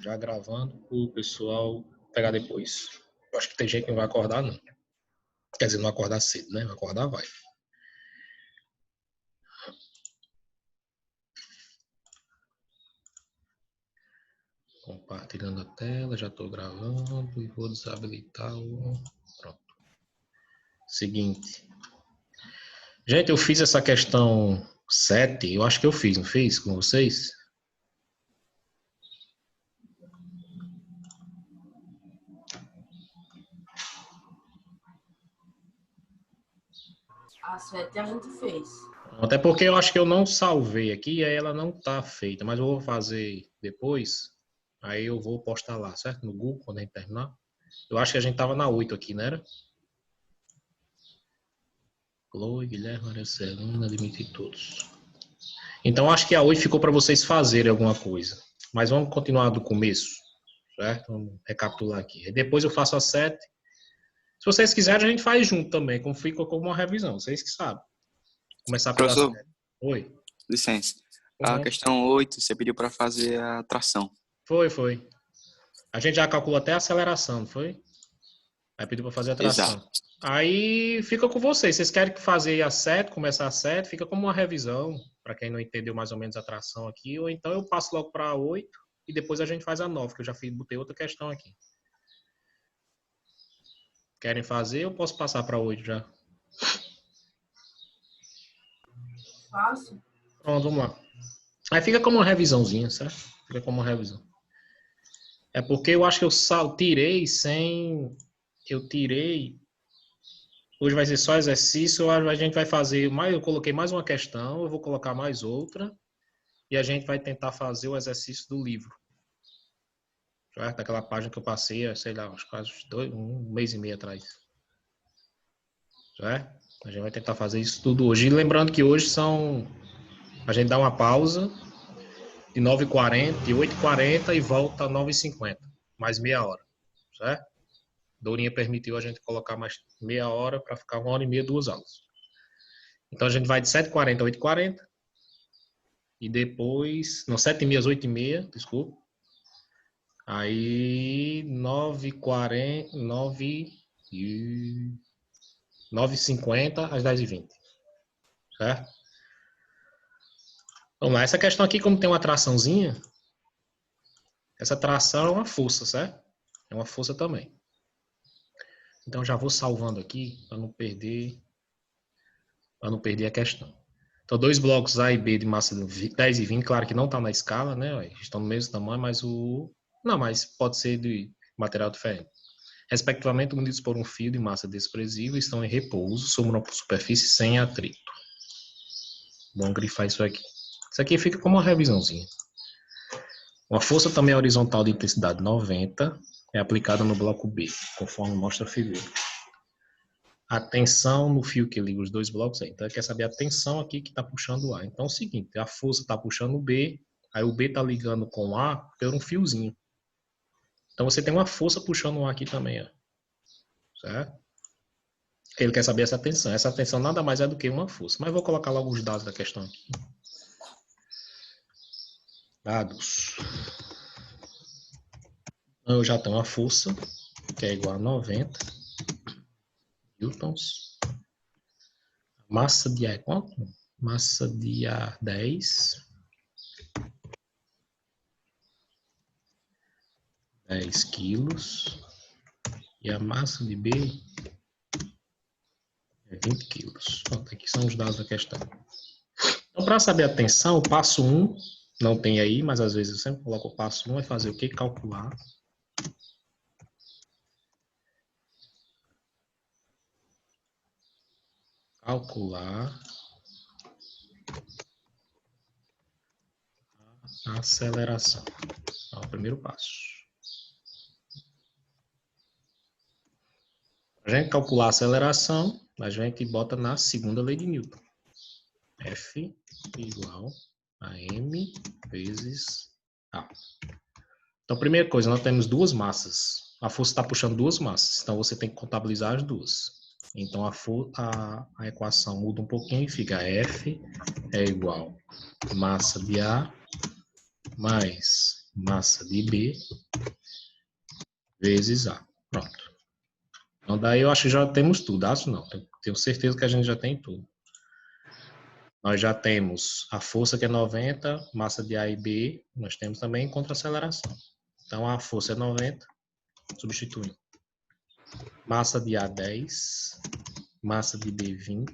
Já gravando o pessoal pegar depois. Eu acho que tem gente que não vai acordar, não. Quer dizer, não acordar cedo, né? Vai acordar, vai. Compartilhando a tela, já estou gravando e vou desabilitar o... Pronto. Seguinte. Gente, eu fiz essa questão 7, eu acho que eu fiz, não fiz com vocês? A 7 a gente fez. Até porque eu acho que eu não salvei aqui e aí ela não tá feita, mas eu vou fazer depois, aí eu vou postar lá, certo? No Google, quando a gente terminar. Eu acho que a gente tava na 8 aqui, não era? Chloe, Guilherme, Maria Celina, admitir todos. Então acho que a 8 ficou para vocês fazerem alguma coisa. Mas vamos continuar do começo, certo? Vamos recapitular aqui. E depois eu faço a 7. Se vocês quiserem, a gente faz junto também, como fica como uma revisão, vocês que sabem. Começar pela 7. Professor, Oi. licença. A questão 8, você pediu para fazer a tração. Foi. A gente já calculou até a aceleração, não foi? Aí pediu para fazer a tração. Exato. Aí fica com vocês. Vocês querem fazer a 7, começar a 7, fica como uma revisão, para quem não entendeu mais ou menos a tração aqui, ou então eu passo logo para a 8 e depois a gente faz a 9, que eu já botei outra questão aqui. Querem fazer? Eu posso passar para 8 já. Fácil. Pronto, vamos lá. Aí fica como uma revisãozinha, certo? Fica como uma revisão. É porque eu acho que eu tirei sem... Eu tirei... Hoje vai ser só exercício, a gente vai fazer... Eu coloquei mais uma questão, eu vou colocar mais outra, e a gente vai tentar fazer o exercício do livro. Certo? Daquela página que eu passei, sei lá, uns quase um mês e meio atrás. Certo? A gente vai tentar fazer isso tudo hoje. E lembrando que hoje são... A gente dá uma pausa de 9h40, de 8h40 e volta a 9h50. Mais meia hora. Certo? Dourinha permitiu a gente colocar mais meia hora para ficar 1h30, 2 aulas. Então a gente vai de 7h40 a 8h40. E depois... Não, 7h30 às 8h30, desculpa. Aí 9h40, 9h50 às 10h20. Certo? Vamos lá. Essa questão aqui, como tem uma traçãozinha, essa tração é uma força, certo? É uma força também. Então já vou salvando aqui para não perder a questão. Então, 2 blocos A e B de massa de 10 e 20, claro que não está na escala, né? Estão no mesmo tamanho, mas mas pode ser de material diferente. Respectivamente, unidos por um fio de massa desprezível, estão em repouso sobre uma superfície sem atrito. Vamos grifar isso aqui. Isso aqui fica como uma revisãozinha. Uma força também horizontal de intensidade 90 é aplicada no bloco B, conforme mostra a figura. A tensão no fio que liga os 2 blocos aí. Então, quer saber a tensão aqui que está puxando o A. Então, é o seguinte, a força está puxando o B, aí o B está ligando com o A por um fiozinho. Então, você tem uma força puxando o A aqui também, ó. Certo? Ele quer saber essa tensão. Essa tensão nada mais é do que uma força. Mas vou colocar logo os dados da questão aqui. Dados. Então, eu já tenho uma força, que é igual a 90 newtons. Massa de ar é quanto? Massa de ar 10 quilos. E a massa de B é 20 quilos. Pronto, aqui são os dados da questão. Então, para saber a tensão, o passo 1, não tem aí, mas às vezes eu sempre coloco o passo 1, é fazer o quê? Calcular. Calcular a aceleração. É o primeiro passo. Para a gente calcular a aceleração, a gente bota na segunda lei de Newton. F igual a m vezes A. Então, primeira coisa, nós temos 2 massas. A força está puxando 2 massas, então você tem que contabilizar as duas. Então, a equação muda um pouquinho e fica F é igual a massa de A mais massa de B vezes A. Pronto. Então, daí eu acho que já temos tudo. Acho não. Tenho certeza que a gente já tem tudo. Nós já temos a força que é 90, massa de A e B. Nós temos também contra-aceleração. Então, a força é 90. Substituindo. Massa de A 10. Massa de B 20.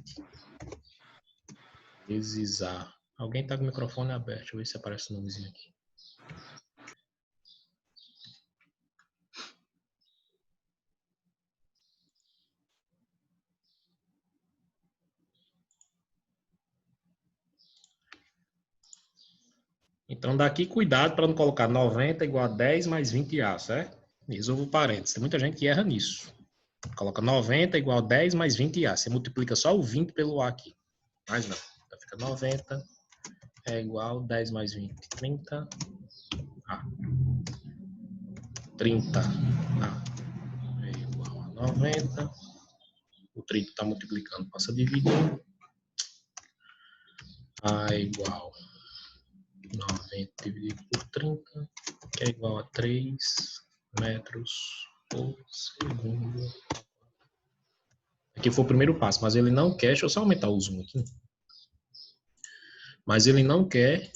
Vezes A. Alguém está com o microfone aberto. Deixa eu ver se aparece o nomezinho aqui. Então, daqui cuidado para não colocar 90 igual a 10 mais 20A, certo? Resolva o parênteses. Tem muita gente que erra nisso. Coloca 90 igual a 10 mais 20A. Você multiplica só o 20 pelo A aqui. Mas não. Então, fica 90 é igual a 10 mais 20. 30A. 30A é igual a 90. O 30 está multiplicando, passa a dividir. A é igual a 90 dividido por 30, que é igual a 3 metros por segundo. Aqui foi o primeiro passo, mas ele não quer, deixa eu só aumentar o zoom aqui. Mas ele não quer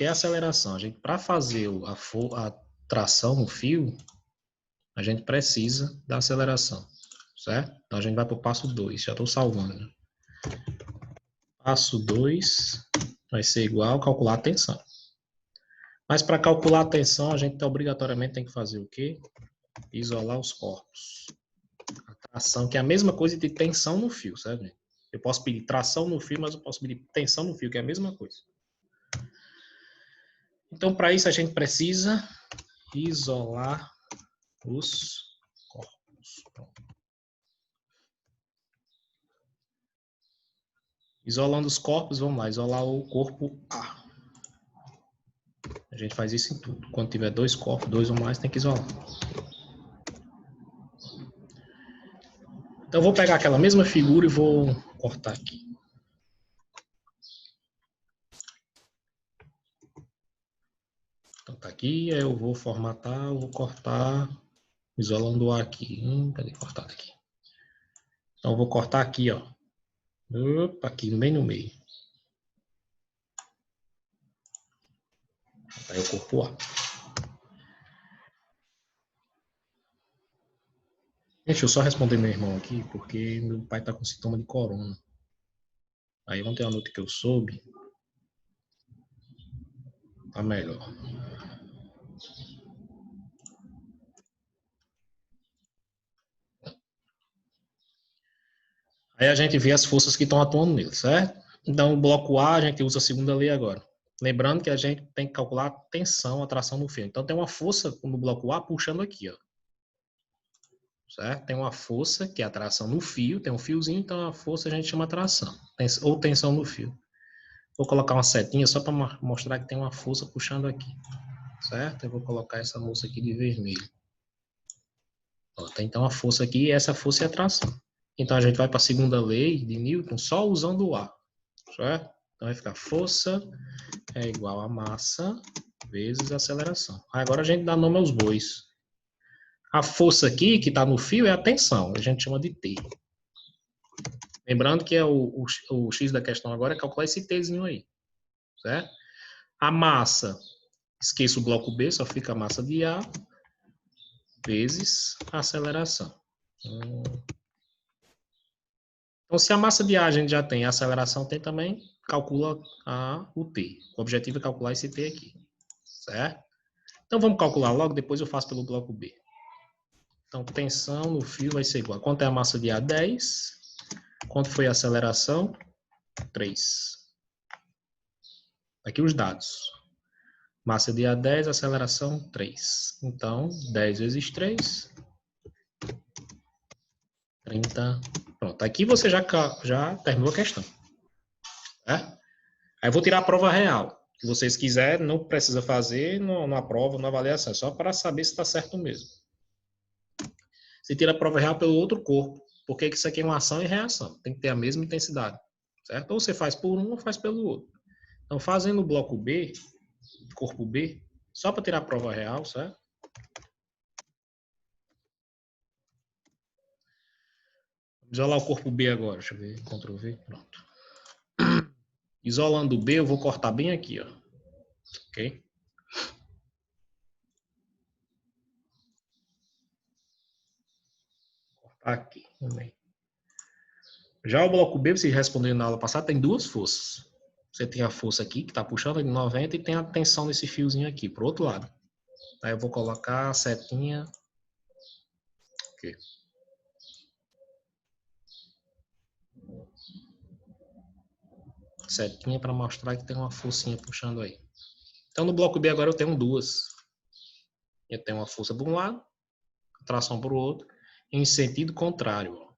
aceleração. A gente, para fazer a tração no fio, a gente precisa da aceleração, certo? Então a gente vai para o passo 2, já estou salvando. Passo 2 vai ser igual a calcular a tensão. Mas para calcular a tensão, a gente obrigatoriamente tem que fazer o quê? Isolar os corpos. A tração, que é a mesma coisa de tensão no fio, sabe? Eu posso pedir tração no fio, mas eu posso pedir tensão no fio, que é a mesma coisa. Então, para isso, a gente precisa isolar os corpos. Isolando os corpos, vamos lá, isolar o corpo A. A gente faz isso em tudo. Quando tiver dois corpos, dois ou mais, tem que isolar. Então, eu vou pegar aquela mesma figura e vou cortar aqui. Então, tá aqui, eu vou formatar, eu vou cortar, isolando o A aqui. Cadê cortado aqui? Então, eu vou cortar aqui, ó. Opa, aqui, bem no meio. Aí o corpo A. Deixa eu só responder meu irmão aqui, porque meu pai tá com sintoma de corona. Aí ontem à noite que eu soube, tá melhor. Aí a gente vê as forças que estão atuando nele, certo? Então, o bloco A, a gente usa a segunda lei agora. Lembrando que a gente tem que calcular a tensão, a tração no fio. Então, tem uma força no bloco A puxando aqui, ó. Certo? Tem uma força, que é a tração no fio, tem um fiozinho, então a força a gente chama tração, ou tensão no fio. Vou colocar uma setinha só para mostrar que tem uma força puxando aqui. Certo? Eu vou colocar essa moça aqui de vermelho. Ó, tem então a força aqui, e essa força é a tração. Então, a gente vai para a segunda lei de Newton só usando o A. Certo? Então, vai ficar força é igual a massa vezes aceleração. Agora, a gente dá nome aos bois. A força aqui, que está no fio, é a tensão. A gente chama de T. Lembrando que o X da questão agora é calcular esse Tzinho aí. Certo? A massa, esqueça o bloco B, só fica a massa de A vezes a aceleração. Então, se a massa de A a gente já tem, a aceleração tem também, calcula o T. O objetivo é calcular esse T aqui. Certo? Então, vamos calcular logo, depois eu faço pelo bloco B. Então, tensão no fio vai ser igual. Quanto é a massa de A? 10. Quanto foi a aceleração? 3. Aqui os dados. Massa de A 10, aceleração 3. Então, 10 vezes 3. 30. Pronto. Aqui você já terminou a questão. Certo? Aí eu vou tirar a prova real. Se vocês quiserem, não precisa fazer na prova, na avaliação. É só para saber se está certo mesmo. Você tira a prova real pelo outro corpo. Porque isso aqui é uma ação e reação. Tem que ter a mesma intensidade. certo? Ou você faz por um ou faz pelo outro. Então, fazendo o bloco B, corpo B, só para tirar a prova real, certo? Vamos isolar o corpo B agora. Deixa eu ver. Ctrl V. Pronto. Isolando o B, eu vou cortar bem aqui, ó. Ok? Cortar aqui também. Já o bloco B, vocês responderam na aula passada, tem duas forças. Você tem a força aqui, que está puxando de 90, e tem a tensão nesse fiozinho aqui, pro outro lado. Aí eu vou colocar a setinha. Ok. Setinha para mostrar que tem uma forcinha puxando aí. Então, no bloco B agora eu tenho duas. Eu tenho uma força para um lado, tração para o outro, em sentido contrário. Ó.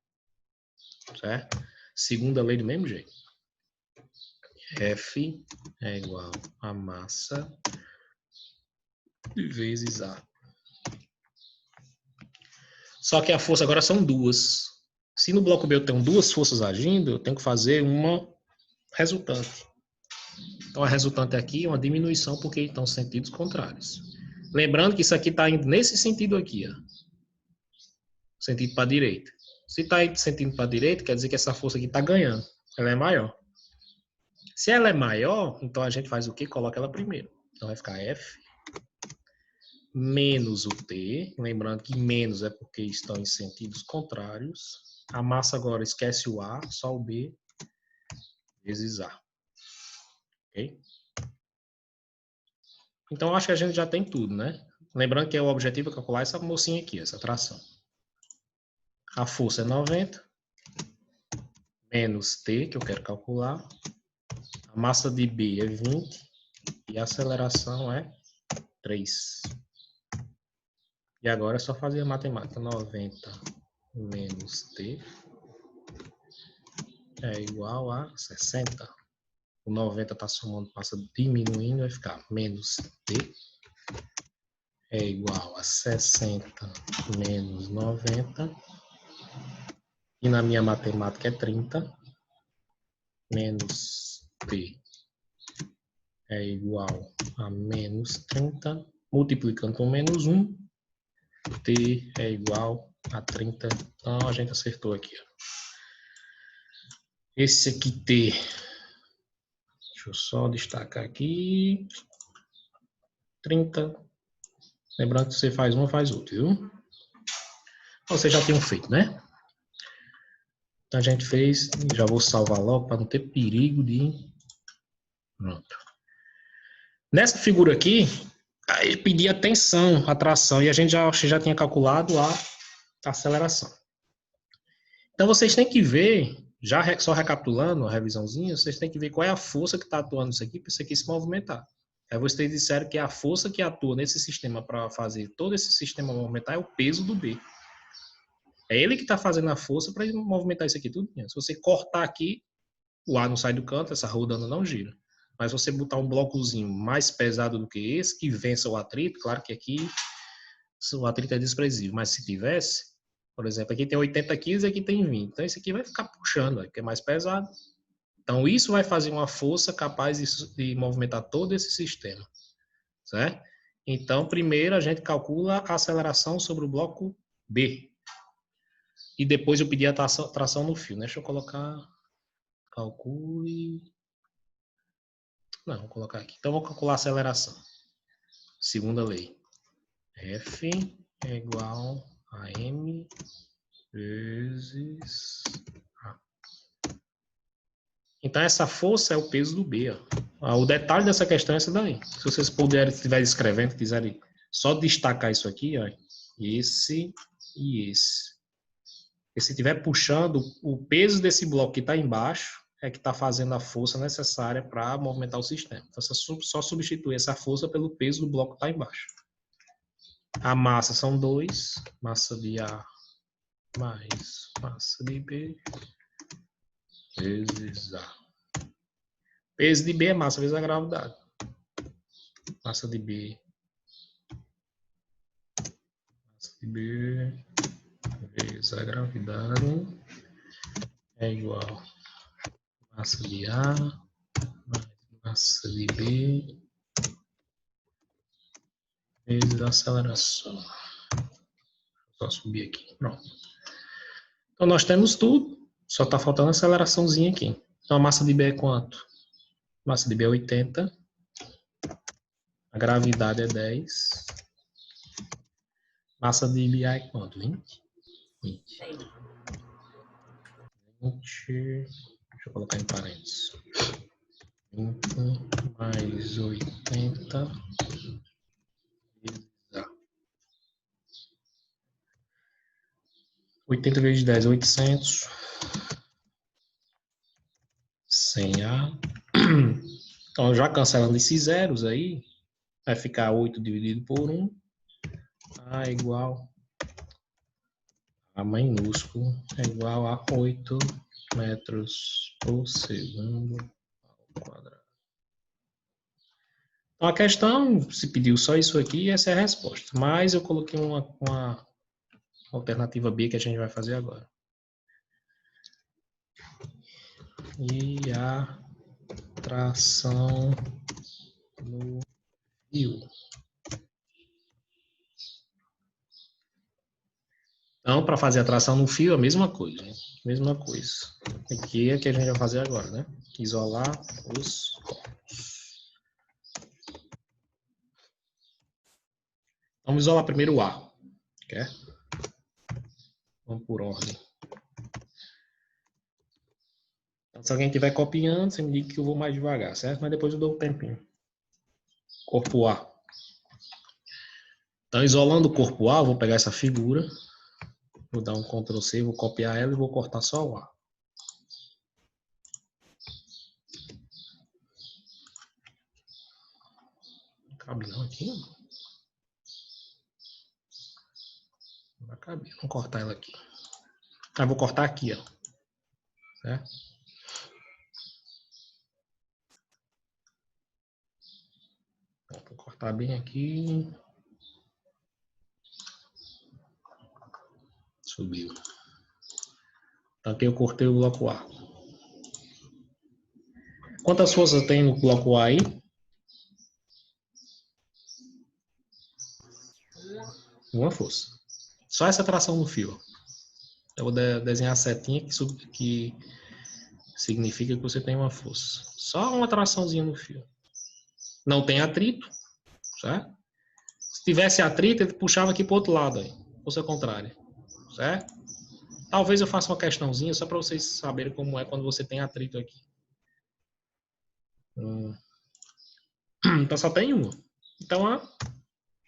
Certo? Segunda lei do mesmo jeito. F é igual a massa vezes A. Só que a força agora são duas. Se no bloco B eu tenho duas forças agindo, eu tenho que fazer uma resultante. Então a resultante aqui é uma diminuição porque estão sentidos contrários. Lembrando que isso aqui está indo nesse sentido aqui, ó. Sentido para a direita. Se está indo sentido para a direita, quer dizer que essa força aqui está ganhando. Ela é maior. Se ela é maior, então a gente faz o quê? Coloca ela primeiro. Então vai ficar F menos o T. Lembrando que menos é porque estão em sentidos contrários. A massa agora esquece o A, só o B vezes A. Ok? Então acho que a gente já tem tudo, né? Lembrando que o objetivo é calcular essa mocinha aqui, essa tração. A força é 90 menos T, que eu quero calcular. A massa de B é 20 e a aceleração é 3. E agora é só fazer a matemática. 90 menos T é igual a 60. O 90 está somando, passa diminuindo, vai ficar menos T é igual a 60 menos 90. E na minha matemática é 30 menos T é igual a menos 30. Multiplicando com menos 1, T é igual a 30. Então a gente acertou aqui. Ó. Esse aqui T, deixa eu só destacar aqui, 30. Lembrando que você faz um, faz outro, viu? Vocês já tinham feito, né? Então a gente fez, já vou salvar logo para não ter perigo de... Pronto. Nessa figura aqui, ele pedia tensão, atração, e a gente já tinha calculado a aceleração. Então vocês têm que ver, já só recapitulando a revisãozinha, vocês têm que ver qual é a força que está atuando nisso aqui para isso aqui se movimentar. Aí vocês disseram que a força que atua nesse sistema para fazer todo esse sistema movimentar é o peso do B. É ele que está fazendo a força para movimentar isso aqui tudo. Se você cortar aqui, o ar não sai do canto, essa rodando não gira. Mas você botar um blocozinho mais pesado do que esse, que vença o atrito, claro que aqui o atrito é desprezível, mas se tivesse, por exemplo, aqui tem 80 quilos e aqui tem 20. Então esse aqui vai ficar puxando, porque é mais pesado. Então isso vai fazer uma força capaz de movimentar todo esse sistema, certo? Então primeiro a gente calcula a aceleração sobre o bloco B. E depois eu pedi a tração no fio, né? Deixa eu colocar, calcule... Não, vou colocar aqui. Então vou calcular a aceleração. Segunda lei. F é igual a M vezes A. Então essa força é o peso do B. Ó. O detalhe dessa questão é essa daí. Se vocês puderem, estiverem escrevendo, quiserem só destacar isso aqui, ó, esse e esse. E se estiver puxando, o peso desse bloco que está embaixo é que está fazendo a força necessária para movimentar o sistema. Então, você só substitui essa força pelo peso do bloco que está embaixo. A massa são 2, massa de A mais massa de B vezes A. Peso de B é massa vezes a gravidade. Massa de B vezes a gravidade é igual a Massa de A mais massa de B vezes a aceleração. Só subir aqui. Pronto. Então, nós temos tudo. Só está faltando a aceleraçãozinha aqui. Então, a massa de B é quanto? A massa de B é 80. A gravidade é 10. Massa de B é quanto? 20? 20. 20. Deixa eu colocar em parênteses. 20 mais 80 vezes A. 80 vezes 10 é 800. 100A. Então, já cancelando esses zeros aí, vai ficar 8 dividido por 1. A igual a maiúsculo é igual a 8 metros por segundo ao quadrado. Então, a questão se pediu só isso aqui e essa é a resposta. Mas eu coloquei uma alternativa B que a gente vai fazer agora. E a tração no fio. Então, para fazer a tração no fio, a mesma coisa. Né? Mesma coisa. Aqui é que a gente vai fazer agora, né? Isolar os corpos. Vamos isolar primeiro o A. Quer? Vamos por ordem. Então, se alguém estiver copiando, você me diga que eu vou mais devagar, certo? Mas depois eu dou um tempinho. Corpo A. Então, isolando o corpo A, eu vou pegar essa figura. Vou dar um Ctrl C, vou copiar ela e vou cortar só o A. Não cabe não aqui. Não vai caber. Vou cortar ela aqui. Ah, vou cortar aqui, ó. Certo? Vou cortar bem aqui. Subiu. Então aqui eu cortei o bloco A. Quantas forças tem no bloco A aí? Uma força. Só essa tração no fio. Eu vou desenhar a setinha que significa que você tem uma força. Só uma traçãozinha no fio. Não tem atrito, certo? Se tivesse atrito, ele puxava aqui para o outro lado, aí, força contrária, certo? Talvez eu faça uma questãozinha só para vocês saberem como é quando você tem atrito aqui. Então só tem uma. Então a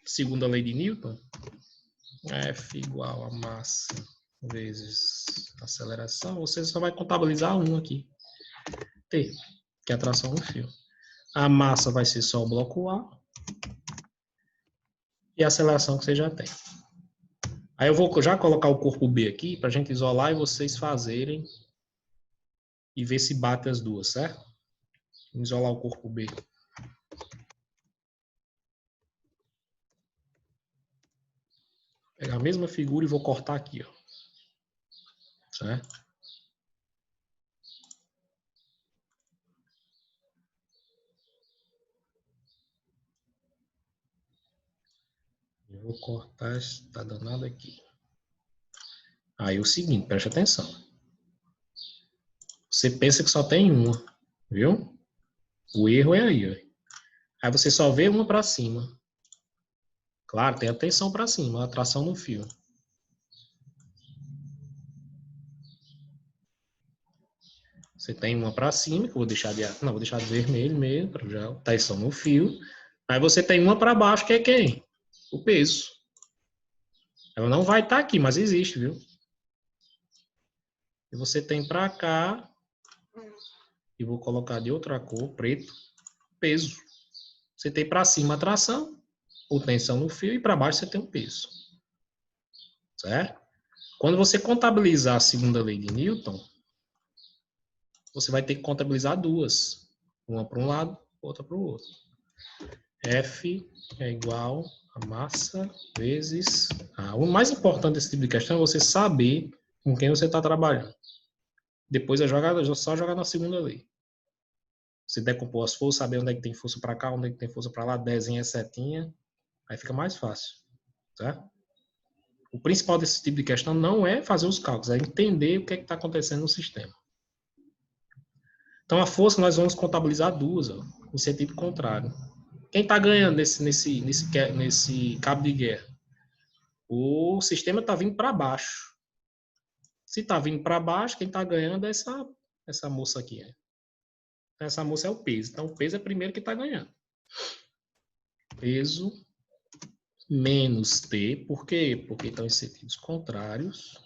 segunda lei de Newton, F igual a massa vezes aceleração, você só vai contabilizar um aqui. T, que é a tração no fio. A massa vai ser só o bloco A. E a aceleração que você já tem. Aí eu vou já colocar o corpo B aqui para a gente isolar e vocês fazerem e ver se bate as duas, certo? Vamos isolar o corpo B. Vou pegar a mesma figura e vou cortar aqui, ó. Certo? Eu vou cortar esta danada aqui. Aí o seguinte, preste atenção. Você pensa que só tem uma, viu? O erro é aí, ó. Aí você só vê uma para cima. Claro, tem a tensão para cima, a tração no fio. Você tem uma para cima, que eu vou deixar de... Não, vou deixar de vermelho mesmo, para já tensão no fio. Aí você tem uma para baixo, que é quem? O peso. Ela não vai estar aqui, mas existe, viu? E você tem para cá, e vou colocar de outra cor, preto, peso. Você tem para cima a tração, ou tensão no fio, e para baixo você tem o peso. Certo? Quando você contabilizar a segunda lei de Newton, você vai ter que contabilizar duas. Uma para um lado, outra para o outro. F é igual a massa vezes A. O mais importante desse tipo de questão é você saber com quem você está trabalhando. Depois é só jogar na segunda lei. Você decompor as forças, saber onde é que tem força para cá, onde é que tem força para lá, desenha a setinha, aí fica mais fácil, tá? O principal desse tipo de questão não é fazer os cálculos, é entender o que é que está acontecendo no sistema. Então, a força nós vamos contabilizar duas, ó, em sentido contrário. Quem está ganhando nesse cabo de guerra? O sistema está vindo para baixo. Se está vindo para baixo, quem está ganhando é essa moça aqui. Essa moça é o peso. Então, o peso é o primeiro que está ganhando. Peso menos T. Por quê? Porque estão em sentidos contrários.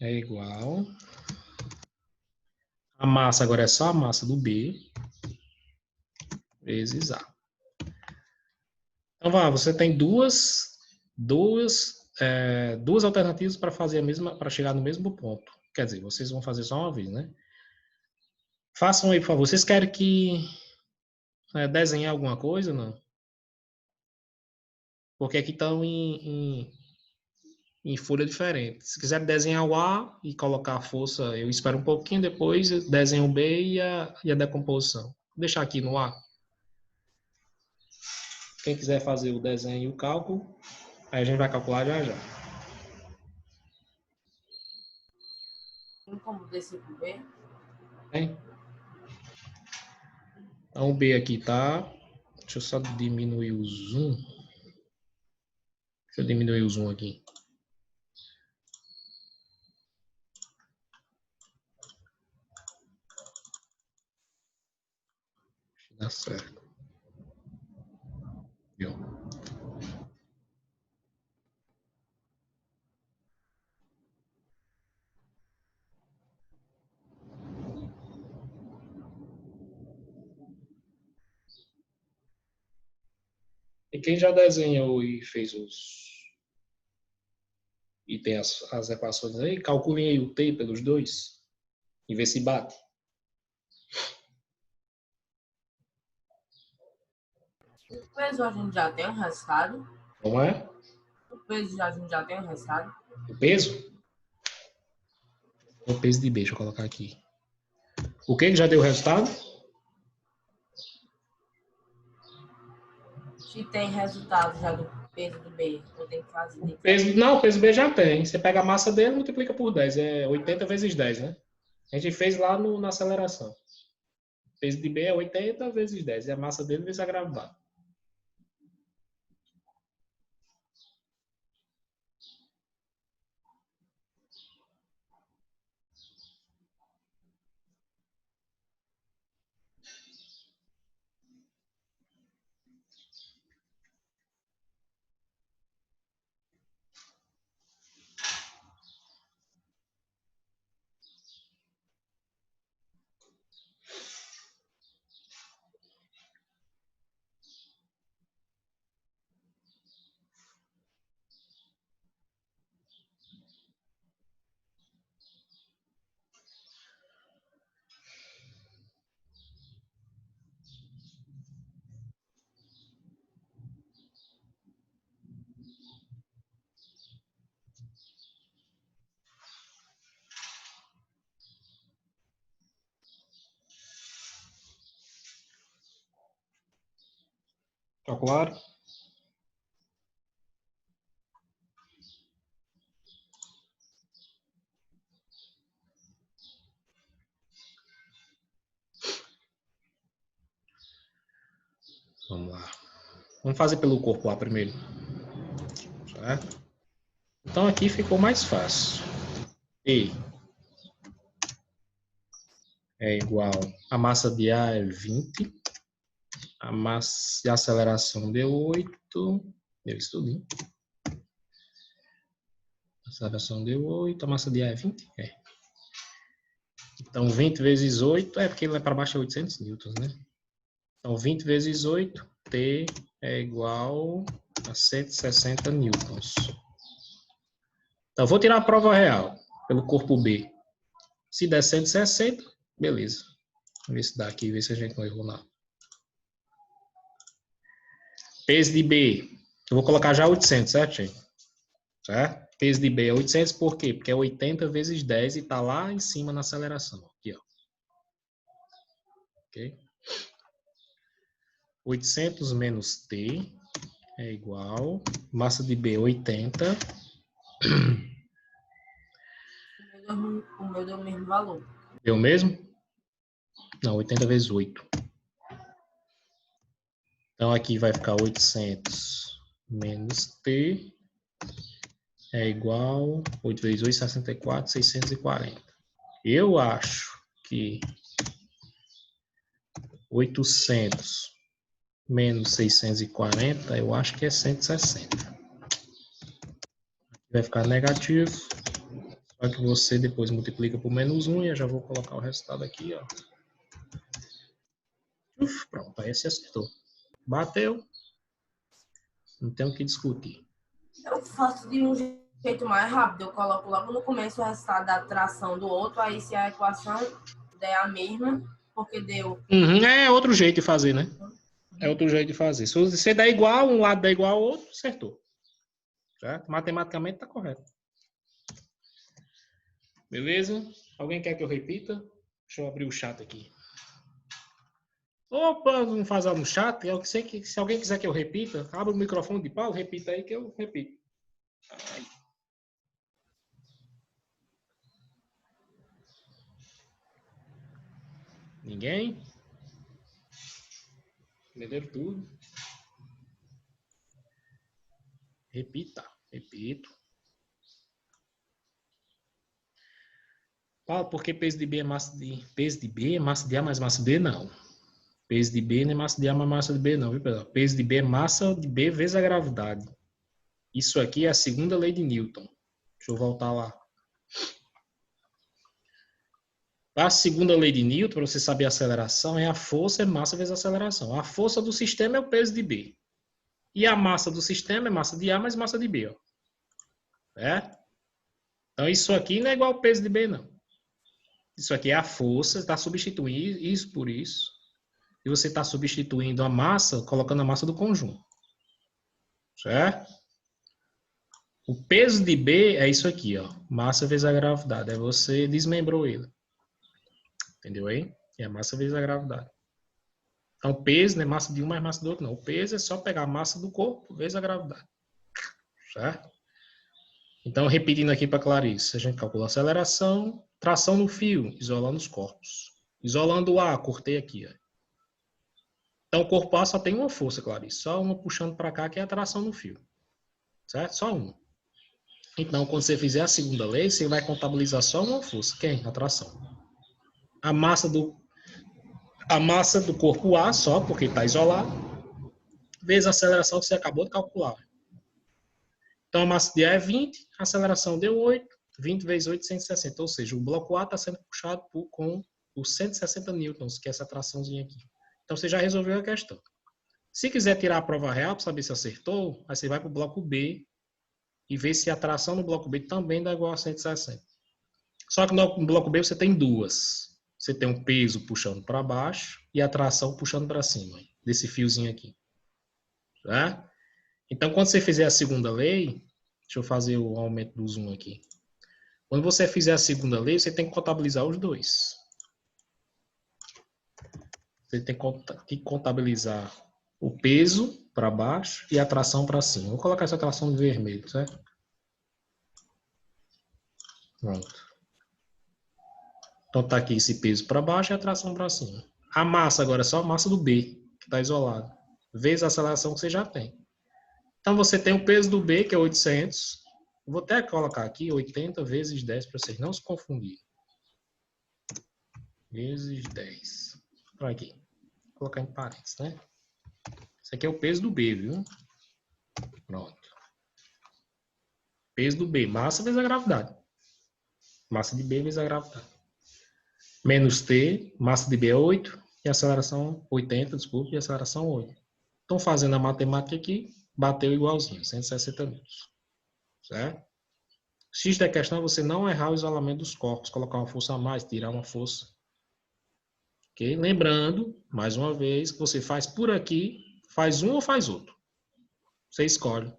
É igual. A massa agora é só a massa do B. Vezes A. Então, você tem duas alternativas para fazer para chegar no mesmo ponto. Quer dizer, vocês vão fazer só uma vez, né? Façam aí, por favor. Vocês querem que desenhe alguma coisa, não? Porque aqui estão em folha diferente. Se quiser desenhar o A e colocar a força, eu espero um pouquinho, depois desenho o B e a decomposição. Vou deixar aqui no A. Quem quiser fazer o desenho e o cálculo, aí a gente vai calcular já já. Tem como descer pro B? Tem? Então o B aqui tá... Deixa eu só diminuir o zoom. Deixa eu diminuir o zoom aqui. Dá certo. Viu? E quem já desenhou e fez e tem as equações aí, calculem aí o T pelos dois e vê se bate. O peso a gente já tem um resultado. Não é? O peso a gente já tem um resultado. O peso? O peso de B, deixa eu colocar aqui. O que já deu o resultado? Se tem resultado já do peso do B, eu tenho que fazer. O peso B já tem. Você pega a massa dele e multiplica por 10. É 80 vezes 10, né? A gente fez lá na aceleração. O peso de B é 80 vezes 10. E a massa dele vezes a gravidade. Tá claro? Vamos lá. Vamos fazer pelo corpo A primeiro. Certo? Então aqui ficou mais fácil. E é igual a massa de A é 20. A massa de aceleração deu 8. Deu isso tudo, hein? A aceleração deu 8. A massa de A é 20? É. Então 20 vezes 8, porque ele vai para baixo é 800 newtons, né? Então 20 vezes 8, T é igual a 160 newtons. Então vou tirar a prova real pelo corpo B. Se der 160, beleza. Vamos ver se dá aqui, ver se a gente não errou nada. Peso de B, eu vou colocar já 800, certo, gente? Certo? Peso de B é 800 por quê? Porque é 80 vezes 10 e está lá em cima na aceleração. Aqui, ó. Ok? 800 menos T é igual. Massa de B 80. O meu deu o mesmo valor. Deu mesmo? Não, 80 vezes 8. Então aqui vai ficar 800 menos T é igual 8 vezes 8, 64, 640. Eu acho que 800 menos 640, eu acho que é 160. Vai ficar negativo. Só que você depois multiplica por menos 1 e eu já vou colocar o resultado aqui, ó. Pronto, aí você acertou. Bateu. Não tem o que discutir. Eu faço de um jeito mais rápido. Eu coloco logo no começo o resultado da tração do outro. Aí se a equação der a mesma, porque deu... É outro jeito de fazer, né? É outro jeito de fazer. Se você dá igual, um lado dá igual ao outro, acertou. Certo? Matematicamente tá correto. Beleza? Alguém quer que eu repita? Deixa eu abrir o chat aqui. Opa, não faz no chat. Eu sei que se alguém quiser que eu repita, abre o microfone de Paulo, repita aí que eu repito. Ai. Ninguém? Entenderam tudo? Repita. Repito. Paulo, por que peso de B é massa de... Peso de B é massa de A mais massa de B? Não. Peso de B não é massa de A mais massa de B, não. Viu, pessoal? Peso de B é massa de B vezes a gravidade. Isso aqui é a segunda lei de Newton. Deixa eu voltar lá. A segunda lei de Newton, para você saber a aceleração, é a força é massa vezes a aceleração. A força do sistema é o peso de B. E a massa do sistema é massa de A mais massa de B. Ó. É? Então, isso aqui não é igual ao peso de B, não. Isso aqui é a força, está substituindo isso por isso. E você está substituindo a massa, colocando a massa do conjunto. Certo? O peso de B é isso aqui, ó. Massa vezes a gravidade. Aí você desmembrou ele. Entendeu aí? É a massa vezes a gravidade. Então, o peso não é massa de um mais massa do outro, não. O peso é só pegar a massa do corpo vezes a gravidade. Certo? Então, repetindo aqui para Clarice, a gente calcula a aceleração, tração no fio, isolando os corpos. Isolando o A, cortei aqui. Ó. Então, o corpo A só tem uma força, Clarice. Só uma puxando para cá, que é a tração no fio. Certo? Só uma. Então, quando você fizer a segunda lei, você vai contabilizar só uma força. Quem? A tração. A massa do corpo A só, porque está isolado, vezes a aceleração que você acabou de calcular. Então, a massa de A é 20, a aceleração deu 8, 20 vezes 8, 160. Ou seja, o bloco A está sendo puxado com os 160 newtons, que é essa traçãozinha aqui. Então, você já resolveu a questão. Se quiser tirar a prova real para saber se acertou, aí você vai para o bloco B e vê se a tração no bloco B também dá igual a 160. Só que no bloco B você tem duas. Você tem um peso puxando para baixo e a tração puxando para cima, desse fiozinho aqui. Tá? Então, quando você fizer a segunda lei, deixa eu fazer o aumento do zoom aqui. Quando você fizer a segunda lei, você tem que contabilizar os dois. Você tem que contabilizar o peso para baixo e a tração para cima. Vou colocar essa tração de vermelho, certo? Pronto. Então tá aqui esse peso para baixo e a tração para cima. A massa agora é só a massa do B, que está isolado. Vezes a aceleração que você já tem. Então você tem o peso do B, que é 800. Vou até colocar aqui 80 vezes 10 para vocês não se confundirem. Vezes 10. Olha aqui. Vou colocar em parênteses, né? Isso aqui é o peso do B, viu? Pronto. Peso do B, massa vezes a gravidade. Massa de B vezes a gravidade. Menos T, massa de B é 8, e aceleração 80, desculpe, e aceleração 8. Então, fazendo a matemática aqui, bateu igualzinho, 160 newtons. Certo? X da questão é você não errar o isolamento dos corpos, colocar uma força a mais, tirar uma força. Ok? Lembrando, mais uma vez, que você faz por aqui, faz um ou faz outro. Você escolhe.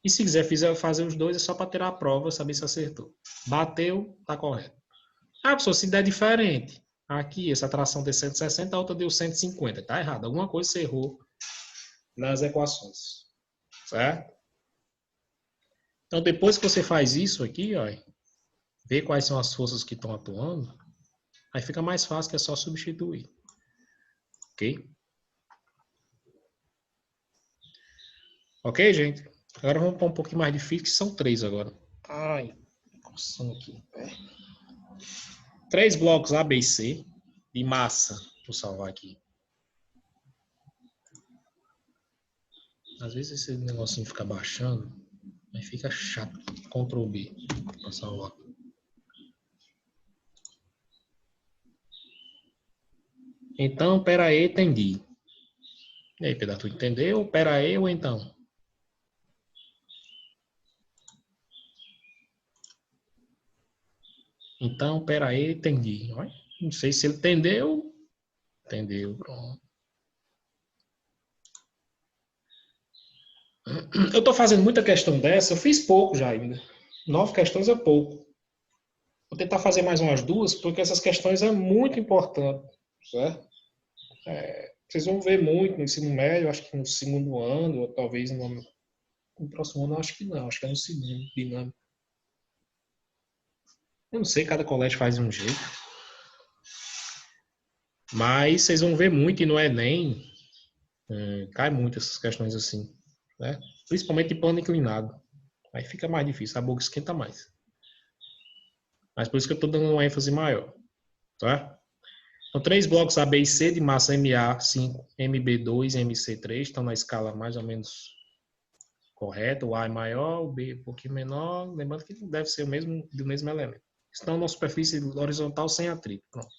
E se quiser fazer os dois, é só para tirar a prova, saber se acertou. Bateu, tá correto. Ah, professor, se der diferente, aqui essa tração deu 160, a outra deu 150. Tá errado. Alguma coisa você errou nas equações. Certo? Então, depois que você faz isso aqui, ó, vê quais são as forças que estão atuando, aí fica mais fácil, que é só substituir. Ok? Ok, gente? Agora vamos para um pouquinho mais difícil, que são 3 agora. Ai, coçando aqui. 3 blocos A, B e C de massa. Vou salvar aqui. Às vezes esse negocinho fica baixando, aí fica chato. Ctrl B para salvar. Então, pera aí, entendi. E aí, Pedro, tu entendeu? Pera aí ou então? Então, pera aí, entendi. Não sei se ele entendeu. Entendeu, pronto. Eu estou fazendo muita questão dessa, eu fiz pouco já ainda. 9 questões é pouco. Vou tentar fazer mais umas 2, porque essas questões é muito importante, certo? Vocês vão ver muito no ensino médio, acho que no segundo ano, ou talvez no próximo ano, acho que não, acho que é no segundo, dinâmico. Eu não sei, cada colégio faz de um jeito. Mas vocês vão ver muito, e no Enem, cai muito essas questões assim, né? Principalmente em plano inclinado. Aí fica mais difícil, a boca esquenta mais. Mas por isso que eu estou dando uma ênfase maior, tá? Então, 3 blocos A, B e C de massa MA5, MB2 e MC3 estão na escala mais ou menos correta. O A é maior, o B é um pouquinho menor. Lembrando que deve ser do mesmo elemento. Estão na superfície horizontal sem atrito. Pronto.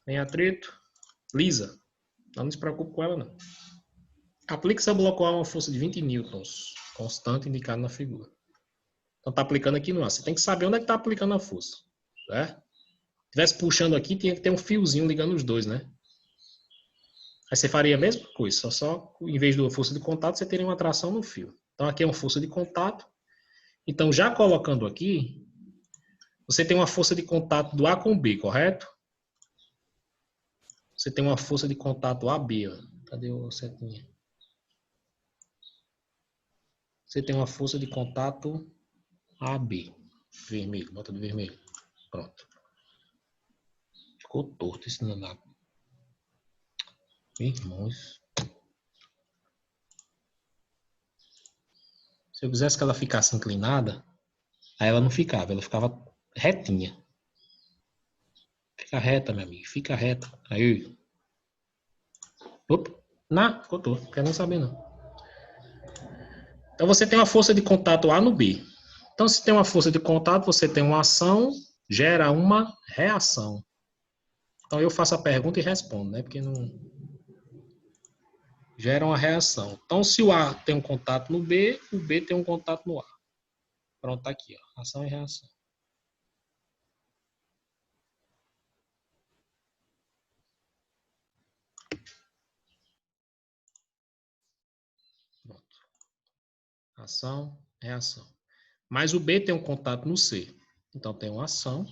Sem atrito, lisa. Não se preocupe com ela, não. Aplique-se ao bloco A uma força de 20 newtons, constante indicada na figura. Então, está aplicando aqui no A. Você tem que saber onde é que está aplicando a força. Certo? Se estivesse puxando aqui, tinha que ter um fiozinho ligando os dois, né? Aí você faria a mesma coisa, só em vez da força de contato, você teria uma atração no fio. Então, aqui é uma força de contato. Então, já colocando aqui, você tem uma força de contato do A com B, correto? Você tem uma força de contato AB. Ó. Cadê o setinha? Você tem uma força de contato AB. Vermelho, bota de vermelho. Pronto. Ficou torto esse danado. Irmãos. Se eu quisesse que ela ficasse inclinada, aí ela não ficava, ela ficava retinha. Fica reta, meu amigo, fica reta. Aí. Opa, não, ficou torto, não quero nem saber não. Então você tem uma força de contato A no B. Então se tem uma força de contato, você tem uma ação, gera uma reação. Então eu faço a pergunta e respondo, né? Porque não gera uma reação. Então se o A tem um contato no B, o B tem um contato no A. Pronto, tá aqui, ó, ação e reação. Pronto. Ação, reação. Mas o B tem um contato no C. Então tem uma ação